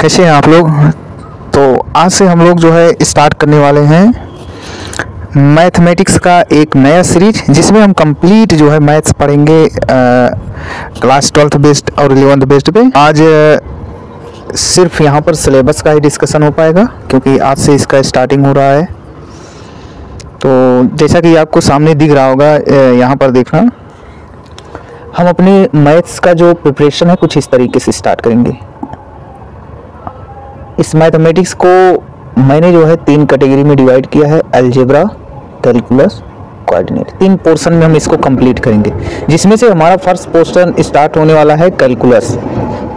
कैसे हैं आप लोग। तो आज से हम लोग जो है स्टार्ट करने वाले हैं मैथमेटिक्स का एक नया सीरीज, जिसमें हम कंप्लीट जो है मैथ्स पढ़ेंगे क्लास 12th बेस्ड और 11th बेस्ड पे। आज सिर्फ यहाँ पर सिलेबस का ही डिस्कशन हो पाएगा, क्योंकि आज से इसका स्टार्टिंग हो रहा है। तो जैसा कि आपको सामने दिख रहा होगा, यहाँ पर देखना, हम अपने मैथ्स का जो प्रिपरेशन है कुछ इस तरीके से स्टार्ट करेंगे। इस मैथमेटिक्स को मैंने जो है 3 कैटेगरी में डिवाइड किया है, अलजेब्रा, कैलकुलस, कोऑर्डिनेट। 3 पोर्शन में हम इसको कंप्लीट करेंगे, जिसमें से हमारा फर्स्ट पोर्शन स्टार्ट होने वाला है कैलकुलस,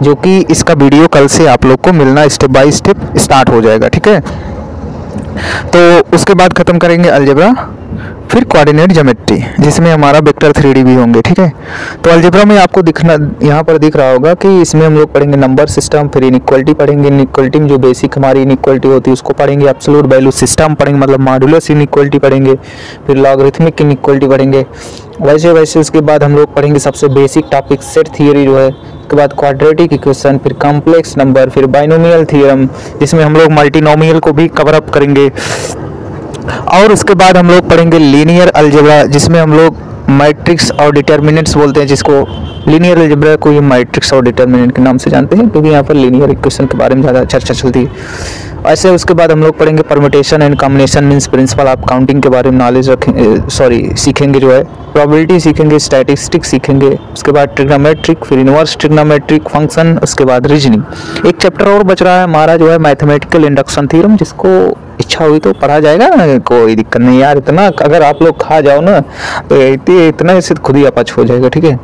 जो कि इसका वीडियो कल से आप लोग को मिलना स्टेप बाय स्टेप स्टार्ट हो जाएगा, ठीक है। तो उसके बाद ख़त्म करेंगे अलजेब्रा, फिर कोऑर्डिनेट ज्योमेट्री, जिसमें हमारा वेक्टर 3D भी होंगे, ठीक है। तो अलजेब्रा में आपको दिखना यहाँ पर दिख रहा होगा कि इसमें हम लोग पढ़ेंगे नंबर सिस्टम, फिर इनइक्वालिटी पढ़ेंगे। इनइक्वालिटी में जो बेसिक हमारी इनइक्वालिटी होती है उसको पढ़ेंगे, एब्सोल्यूट वैल्यू सिस्टम पढ़ेंगे, मतलब मॉडुलस इनइक्वालिटी पढ़ेंगे, फिर लॉगरिथमिक इनइक्वालिटी पढ़ेंगे। वैसे वैसे उसके बाद हम लोग पढ़ेंगे सबसे बेसिक टॉपिक सेट थियरी जो है, उसके बाद क्वाड्रेटिक इक्वेशन, फिर कॉम्प्लेक्स नंबर, फिर बाइनोमियल थ्योरम, जिसमें हम लोग मल्टीनोमियल को भी कवर अप करेंगे। और उसके बाद हम लोग पढ़ेंगे लीनियर अलजेब्रा, जिसमें हम लोग मैट्रिक्स और डिटर्मिनेंट्स बोलते हैं, जिसको लीनियर अलजेब्रा को ये मैट्रिक्स और डिटर्मिनेंट के नाम से जानते हैं, क्योंकि यहाँ पर लीनियर इक्वेशन के बारे में ज़्यादा चर्चा चलती है। ऐसे उसके बाद हम लोग पढ़ेंगे permutation and combination means principle of counting के बारे में नॉलेज रखेंगे, सीखेंगे जो है। प्रोबेबिलिटी सीखेंगे, स्टैटिस्टिक्स सीखेंगे, उसके बाद ट्रिग्नोमेट्रिक, फिर इनवर्स ट्रिग्नोमेट्रिक फंक्शन, उसके बाद रीजनिंग। एक चैप्टर और बच रहा है हमारा जो है मैथमेटिकल इंडक्शन थ्योरम, जिसको इच्छा हुई तो पढ़ा जाएगा, कोई दिक्कत नहीं यार। इतना अगर आप लोग खा जाओ ना तो इतना इससे खुद ही अपच हो जाएगा, ठीक है।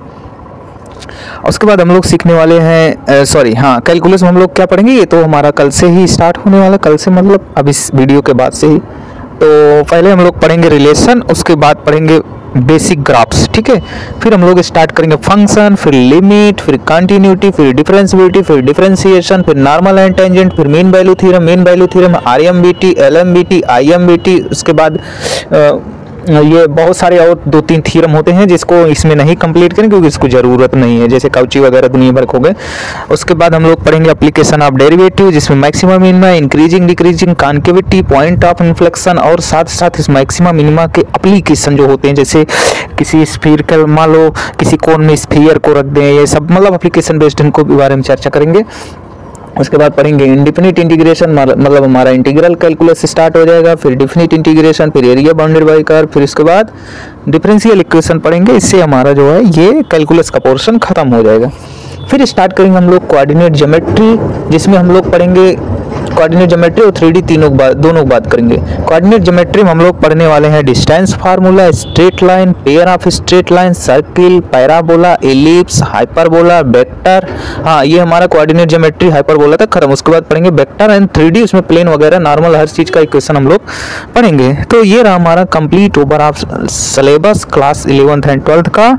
उसके बाद हम लोग सीखने वाले हैं कैलकुलस में हम लोग क्या पढ़ेंगे, ये तो हमारा कल से ही स्टार्ट होने वाला, कल से मतलब अब इस वीडियो के बाद से ही। तो पहले हम लोग पढ़ेंगे रिलेशन, उसके बाद पढ़ेंगे बेसिक ग्राफ्स, ठीक है। फिर हम लोग स्टार्ट करेंगे फंक्शन, फिर लिमिट, फिर कंटिन्यूटी, फिर डिफरेंशिएबिलिटी, फिर डिफरेंशिएशन, फिर नॉर्मल एंड टेंजेंट, फिर मीन वैल्यू थ्योरम, आरएमबीटी, एलएमबीटी, आईएमबीटी। उसके बाद ये बहुत सारे और 2-3 थ्योरम होते हैं, जिसको इसमें नहीं कंप्लीट करेंगे क्योंकि इसको ज़रूरत नहीं है, जैसे काउची वगैरह दुनिया भर हो गए। उसके बाद हम लोग पढ़ेंगे एप्लीकेशन ऑफ डेरिवेटिव, जिसमें maximum minima, increasing decreasing, concavity, point of inflection, और साथ साथ इस मैक्सिमम मिनिमा के एप्लीकेशन जो होते हैं, जैसे किसी स्फीयर का मान लो किसी कोन में स्फीयर को रख दें, ये सब मतलब एप्लीकेशन बेस्ड इनको के बारे में चर्चा करेंगे। उसके बाद पढ़ेंगे इंडिफिनिट इंटीग्रेशन, मतलब हमारा इंटीग्रल कैलकुलस स्टार्ट हो जाएगा, फिर डिफिनिट इंटीग्रेशन, फिर एरिया बाउंडेड बाय कर्व, फिर उसके बाद डिफरेंशियल इक्वेशन पढ़ेंगे। इससे हमारा जो है ये कैलकुलस का पोर्शन खत्म हो जाएगा। फिर स्टार्ट करेंगे हम लोग कोऑर्डिनेट ज्योमेट्री, जिसमें हम लोग पढ़ेंगे कोऑर्डिनेट ज्योमेट्री और 3D दोनों बात करेंगे। कोऑर्डिनेट ज्योमेट्री में हम लोग पढ़ने वाले हैं distance formula, straight line, pair of straight line, circle, parabola, ellipse, hyperbola, vector. हाँ, ये हमारा कोऑर्डिनेट ज्योमेट्री हाइपरबोला तक खत्म। उसके बाद पढ़ेंगे वेक्टर एंड 3D, उसमें प्लेन वगैरह नॉर्मल हर चीज़ का इक्वेशन हम लोग पढ़ेंगे। तो ये रहा हमारा complete over of syllabus class 11th and 12th का।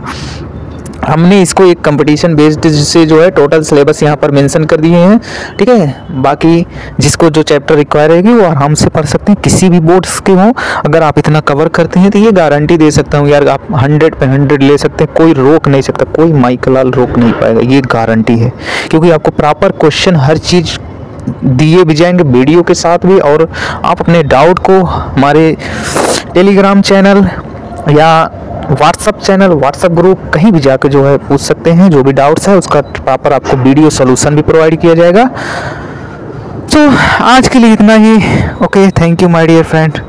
हमने इसको एक कंपटीशन बेस्ड से जो है टोटल सिलेबस यहाँ पर मेंशन कर दिए हैं, ठीक है। बाकी जिसको जो चैप्टर रिक्वायर रहेगी वो आराम से पढ़ सकते हैं, किसी भी बोर्ड्स के हों। अगर आप इतना कवर करते हैं तो ये गारंटी दे सकता हूँ यार, आप 100 पे 100 ले सकते हैं, कोई रोक नहीं सकता, कोई माइकलाल रोक नहीं पाएगा, ये गारंटी है। क्योंकि आपको प्रॉपर क्वेश्चन हर चीज़ दिए भी जाएंगे वीडियो के साथ भी, और आप अपने डाउट को हमारे टेलीग्राम चैनल या व्हाट्सअप चैनल, व्हाट्सअप ग्रुप, कहीं भी जाकर जो है पूछ सकते हैं। जो भी डाउट्स है उसका प्रॉपर आपको वीडियो सॉल्यूशन भी प्रोवाइड किया जाएगा। तो आज के लिए इतना ही। Okay, thank you my dear friend.